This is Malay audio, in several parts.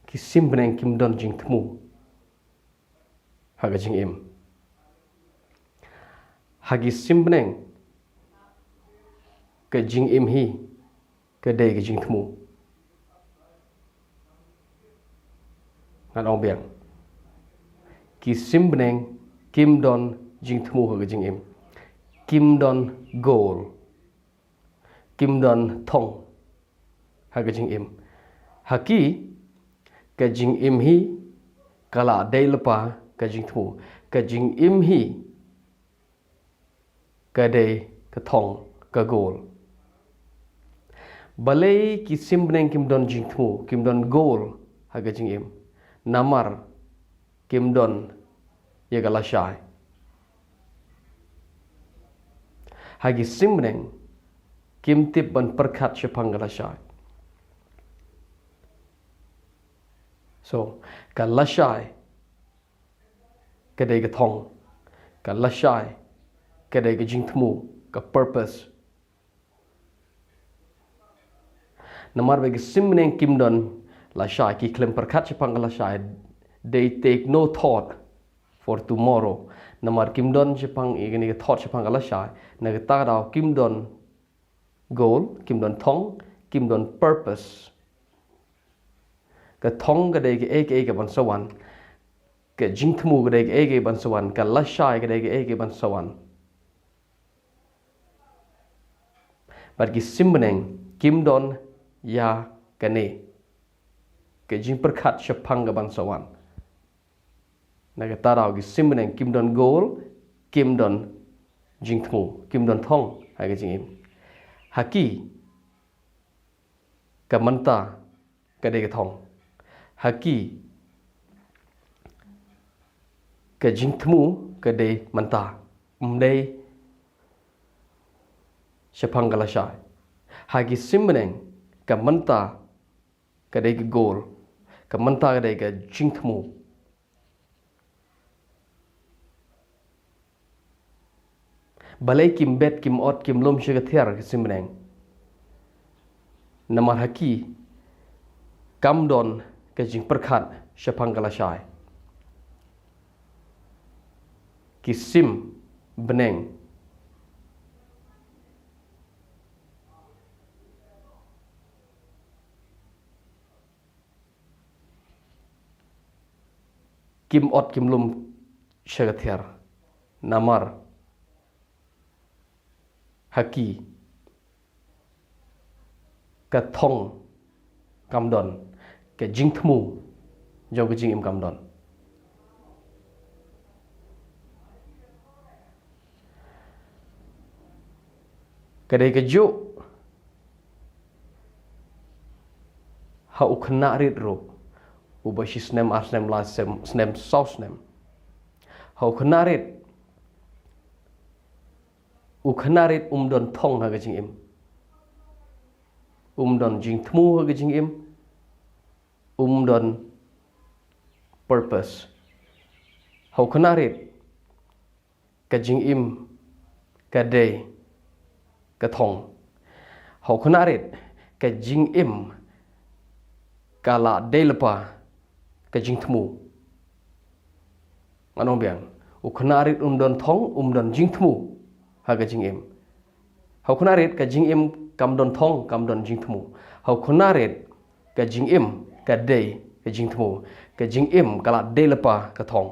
ki sim bneng kim don jing thmu haga jingim hagi sim bneng ke jingim hi ke dei ke jing thmu ngan ong biang ki sim bneng kim don jing thmu haga jingim kim don goal kim don thong haga jingim haki ke jingim hi kala dei lepa ke jing thmu ke jingim hi ke dei ke thong ke goal balai ki sim bneng kim don jing thmu kim don goal haga jingim namar kim don ye gala shai hagi sim bneng kim tip ban perkhat shapang gala shai so ka lashai ka dei ka thong ka lashai ka dei ka jing thmu ka purpose namar bagi sim bneng kim don lashai ki klem perkhat shapang gala shai they take no thought for tomorrow namar kim don shapang igani ka thought shapang gala shai na ka ta daw kim don goal kim don thong kim don purpose ka thong ka dei ka ban sawan ka jing thmu ka dei ka ban sawan ka lashai ka dei ka ban sawan bar ki sim bneng kim don ya ka ne ka jing perkhat shapang ka ban sawan na ka ta daw ki sim bneng kim don goal kim don jing thmu kim don thong hai ka jingim haki ka manta ka dei ka thong haki ka jing thmu ka dei manta dei shapang gala shai hagi sim bneng ka manta ka dei ka goal ka manta ka dei ka jing thmu balai kim bet kim ot kim lom shiga thiar ka sim bneng namar haki kam don ka jing perkhat shapang gala shai ki sim bneng kim ot kim lum shiga thiar namar haki ka thong kam don ka jing thmu jong ka jing im kam don ka dei ka ju ha ukhna rit ro ubashi snem asnem la snem sausnem ha ukhna rit don thong ha ka jing im don jing thmu ha ka jing im don purpose ha ukhna rit ka jing im ka dei ka thong ha ukhna rit ka jing im kala dei lepa ka jing thmu anong biang ukhna rit don thong don jing thmu ha ka jing im ha ukhna rit ka jing im kam don thong kam don jing thmu ha ukhna rit ka jing im ka dei ka jing thmu ka jing im kala dei lepa ka thong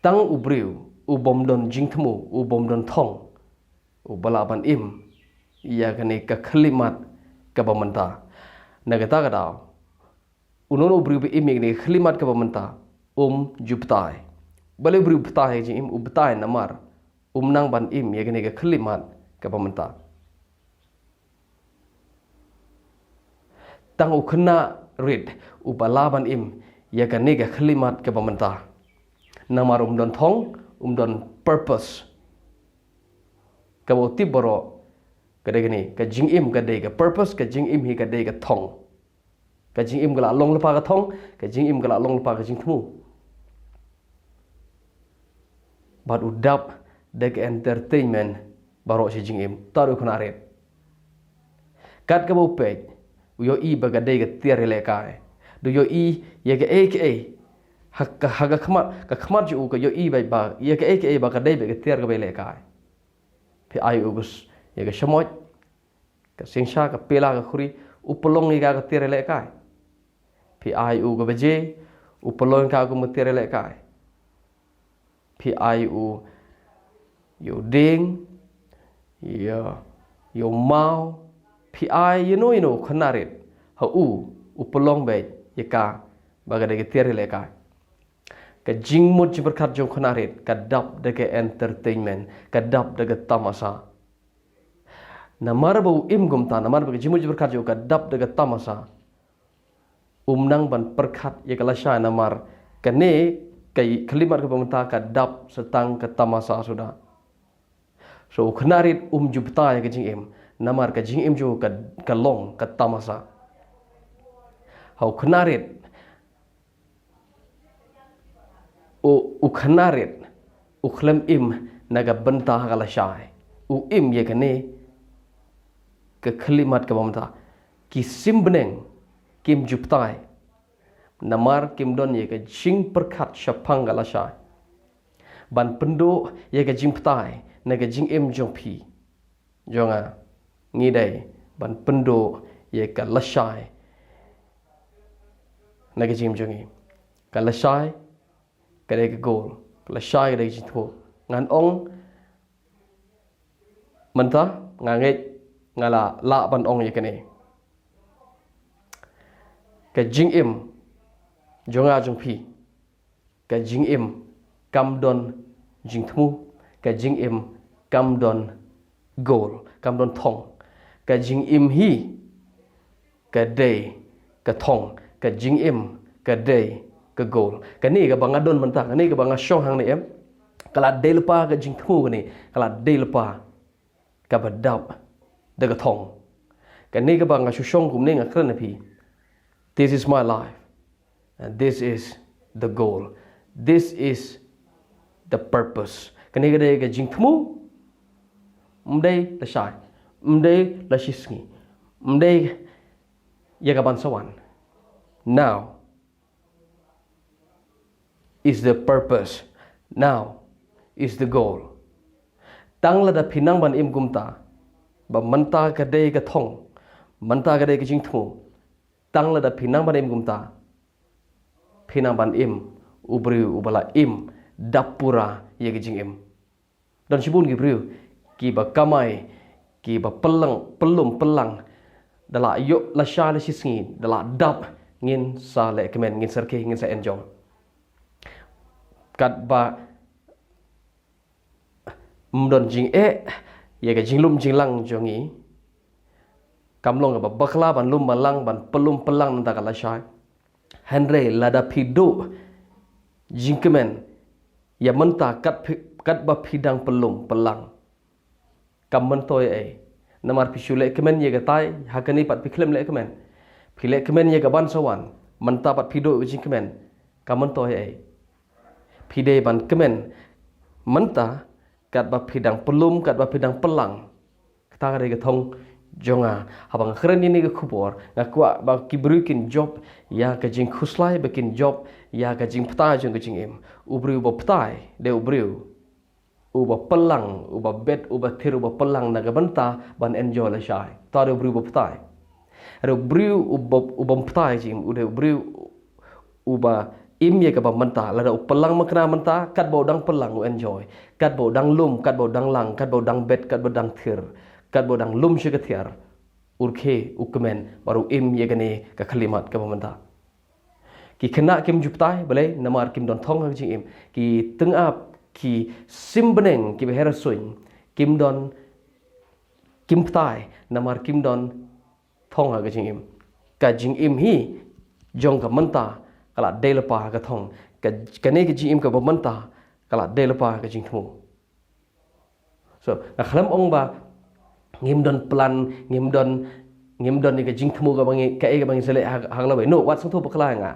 tang ubriu ubom don jing thmu ubom don thong ubalaban im ia kani ka khlimat ka bamanta nagata ka daw unon ubriu be im ni khlimat ka bamanta juptai bale ubriu ptai jing im ubtai namar nang ban im ia kani ka khlimat ka bamanta tang ukhna rit ubalaban im ia kani ka khlimat ka bamanta namar don thong don purpose ka boti boro ka dei ni ka jing im ka dei ka purpose ka jing im hi ka dei ka thong ka jing im gala long lepa ka thong ka jing im gala long lepa ka jing thmu bat udap dek entertainment baro si jing im taru khna ret kat ka bo pe uyo I baga dei ka tiar le kai do yo I ye ke aka haga khmat ju ko yo I bai ba ye ke aka ba ka dei be ke tiar ka bai le kai phi ai ugus ye ke shmoj ka singsha ka pela ka khuri upolong I ka tiar le kai phi ai u ka beje upolong ka ku tiar le kai phi ai u yo ding yo mau phi ai you know khanarit ha upolong bai ye ka ba ka de ke tiar le kai ka jingmut berkat jong khanarit ka dap de ke entertainment ka dap de ke tamasa namar bau im gumta namar bau jingmut berkat jong ka dap de ke tamasa umnang ban perkat ye kala sha namar kane kai kalimat ke pemerintah ka dap setang ke tamasa sudah so khanarit jubta ye ke jingim namar ka jingim jo ka long ka tamasa hau khanarit khanarit khlam im naga bentah kala syai im ye kane ke kalimat ke pemerintah ki sim bneng kim juptai namar kim don ye ke jing perkat syapang kala syai ban pendo ye ke jing ptai naga jing im jong pi jonga ngidai ban pendo ye ke lasai naga jing jongi kala syai kadai ke goal lasai kadai jitu ngan ong mentah nganget ngala la ban ong ye kene ka jing im jonga jong pi ka jing im kam don jing thmu ka jing im kam don goal kam don thong ka jing im hi ka day ka thong ka jing im ka day ke goal kani ka banga don mentah kani ka banga syong hang ni em kala day lepa ka jing thmu kani kala day lepa ka badap de ka thong kani ka banga syong kum ni ngakran pi this is my life and this is the goal this is the purpose kani ka day ka jing thmu mdai la sai mdai la shisngi mdai ya ka ban sawan now is the purpose now is the goal tang la da phinang ban im gumta ba manta ka dei ka thong manta ka dei ka jing thu tang la da phinang ban im gumta phinang ban im ubri ubala im dapura ye ka jing im dan sibun ki bru ki ba kamai ki ba pelum pelang dala yo la sha la sisngi dala dap ngin sa le kemen ngin serke ngin sa enjong kat ba mdon jing ye ga jing lum jing lang jongi kamlong ba bakla ban lum malang ban pelum pelang nanta kala syai henre lada pido jing kemen ya menta kat ba pidang pelum pelang kam mentoy namar pisule kemen ye ga tai hakani pat piklem le kemen pile kemen ye ga ban sawan menta pat pido jing kemen kam mentoy pide ban kemen menta kat ba pidang pelum kat ba pidang pelang kata ga thong jonga habang khren ni ga khubor ngakwa ba kibrukin job ya ka jing khuslai bakin job ya ka jing pta jong ka jing im ubri ba ptai de ubri uba pelang uba bet uba thir uba pelang naga benta ban enjoy la syai ta de ubri ba ptai ro ubri uba ptai jing ude ubri uba im ye ka ba menta la da pelang makna menta kat bo dang pelang u enjoy kat bo dang lum kat bo dang lang kat bo dang bet kat bo dang thir kat bo dang lum shi ka thiar urkhe ukmen baru im ye gane ka khalimat ka menta ki khna kim juptai bale namar kim don thong hang jing im ki teng ap ki sim bneng ki behera suin kim don kim ptai namar kim don thong ha jing im ka jing im hi jong ka menta kala delepa ka thong ka ne ki jing im ka menta kala delepa ka jing thmu so na khlam ong ba ngim don plan ngim don ni ka jing thmu ka bangi ka e ka bangi sele hang la no wat sang thu pakla nga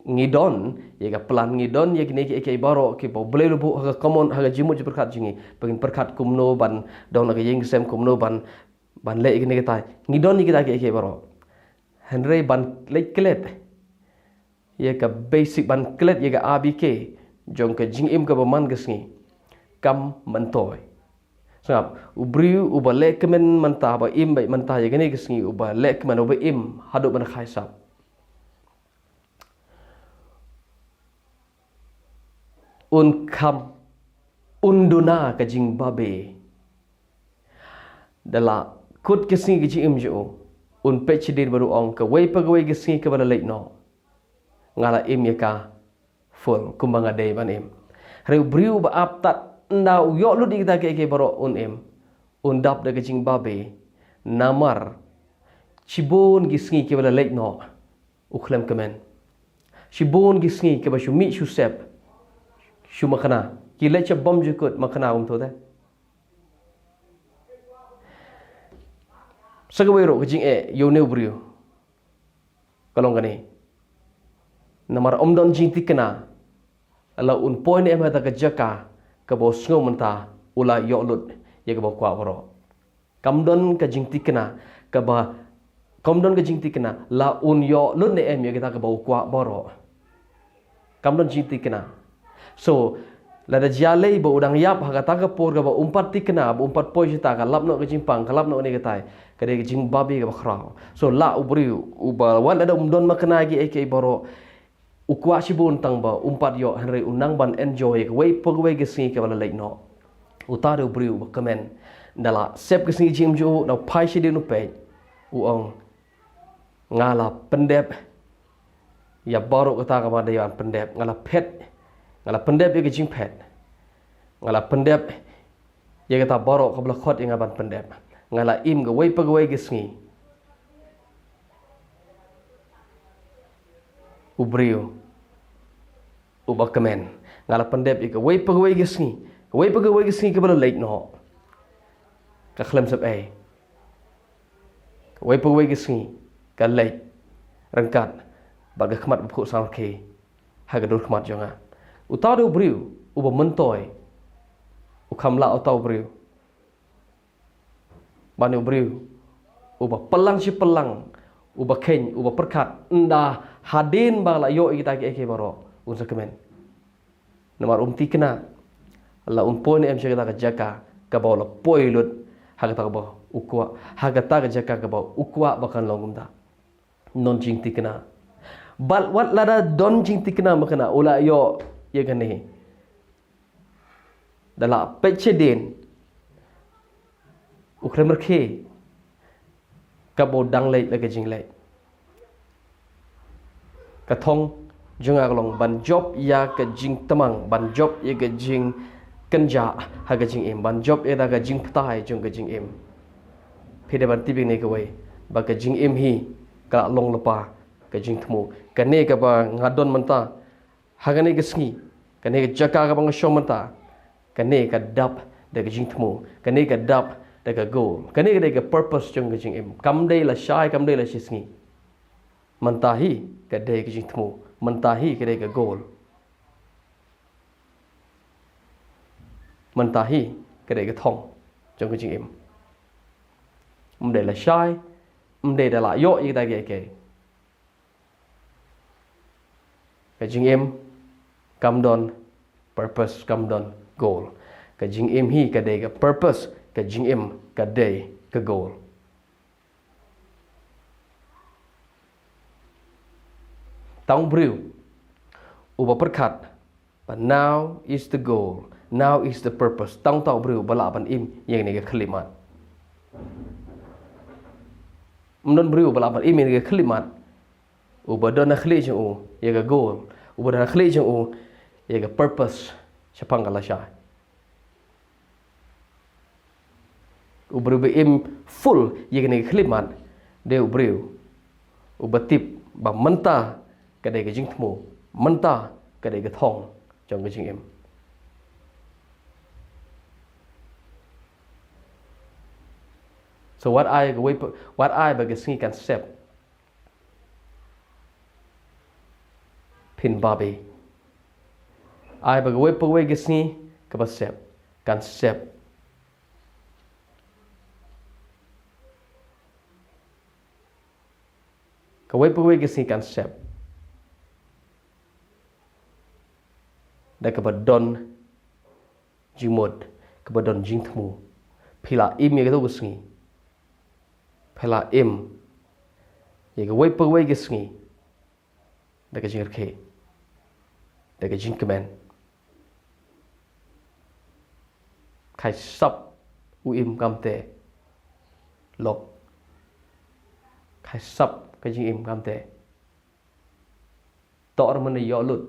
ngidon ye ka plan ngidon ye kini ke baro ke bo bele lu ha common ha jimu ji perkat jingi bagin perkat kumno ban don na yeng sem kumno ban le kini ke tai ngidon ni kita ke baro henry ban le klet ye ka basic ban klet ye ka abk jong ka jingim ka baman gesngi kam mentoy sebab ubriu uba lekmen mentah ba im bai mentah ye gani gesngi uba lekmen uba im haduk ban khaisap un kam unduna ka jing babe dala kut gesngi ke jingim jo un pechidin baru ong ka wei pagawai gesngi ka bala leit no ngala im ye ka full kumbang ade ban im reu briu ba aptat ndau yo lu di kita ke baro un im undap de jing babe namar chibon gisngi ke bala leit no ukhlem kemen chibon gisngi ke ba shumi shusep shu makana ki lecha bom jukut makana to da sagawai ro jing yo ne briu kalong gani namar omdon jing tikna ala un point em hata ka jaka ka bo sngo menta ula yo lut ye ka bo kwa boro kamdon ka jing tikna ka ba kamdon ka jing tikna la un yo lut ne em ye ka ka bo kwa boro kamdon jing tikna so la da jale bo udang yap ha ka por ka bo umpat tikna bo umpat poi jita ka lap no ka jing pang ka lap no ne ka tai ka de jing babi ka ba khrao so la ubri uba wan ada umdon makna gi ek boro ukwa shibun tang ba umpat yo henry unang ban enjoy wei pogwei gesni ke bala leit no utare ubriu ba kamen dala sep gesni jim jo na pai shi dinu pe uong ngala pendep ya baru kata ka ba de yan pendep ngala pendep ye jing pet ngala pendep ye kata baru ka bala khot inga ban pendep ngala im ga wei pogwei gesni ubriu uba kemen ngala pendep ika wei pegawai gesni ke bala leit no ka khlem sap ai wei pegawai gesni ka leit rangkat baga khmat bukhu sang ke ha ga dur khmat jonga uta do briu uba mentoy ukham la utau briu banu briu uba pelang si pelang uba khen uba perkat nda hadin bang la yo kita ke baro unsa kemen namar tikna la pon em shaka ka jaka ka bola poilut haga ta ba ukwa haga ta ka jaka ka ba ukwa bakan longumda non jing tikna bal wat lada don jing tikna makana ula yo ye gane dala pechedin ukremer ke ka bo dang lei la ka jing lei ka thong junga kalong ban job ya ka jing tamang ban job ye ka jing kenja ha ka jing im ban job ye da ka jing ptai jung ka jing im phide ban tibing ne ka wei ba ka jing im hi ka long lapa ka jing thmu ka ne ka ba ngadon manta ha ka ne ka sngi ka ne ka jaka ka bang shom manta ka ne ka dap da ka jing thmu ka ne ka dap da ka goal ka ne ka purpose jung ka jing im kam dei la shai kam dei la shisngi mentahi ka dei ka jing thmu mentahi kedai ke goal mentahi kedai ke thong trong cái jing im mde la shai mde da la yo i da ge ke ka jing im kam don purpose kam don goal ka jing im hi kedai ke purpose ka jing im kedai ke goal tang briu uba perkat but now is the goal now is the purpose tang tau briu bala ban im yang ni ke khlimat mnon briu bala ban im ni ke khlimat uba don na khli ju ye ke goal uba na khli ju ye ke purpose chapang kala sha uba be im full ye ke ni khlimat de briu uba tip ba menta cái đây cái jing thmu menta cái đây cái thong trong cái jing im so what I ba cái sinh concept pin babi I ba cái sinh concept cái sinh concept dan kebadon jingmod kebadon jing temu phila im ye to gisngi phila im ye ga wei pe wei gisngi da ka jing khe da ka jing kemen khai sap u im kamte lok khai sap ka jing im kamte tor man yo lut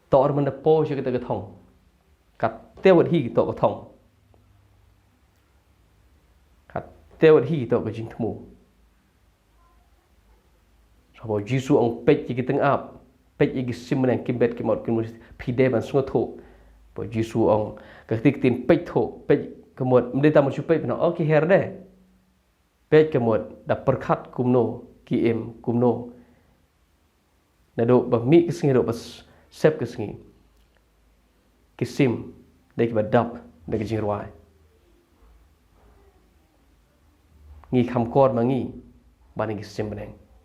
tor man po che ka thong kat tewat hi to ka thong kat tewat hi to ka jing thmu so jisu ong pech ki teng ap pech ki sim nang kim bet ki mot kim phi de ban sunga tho bo jisu ong ka tik tin pech tho pech ka mot mde ta mo chu pech no ok her de pech ka mot da perkhat kumno ki em kumno na do ba mi ki singi do ba sep ki singi ki sim de ki ba dap de ki jing rwai ngi kham kod ma ngi ba ni ki sim nang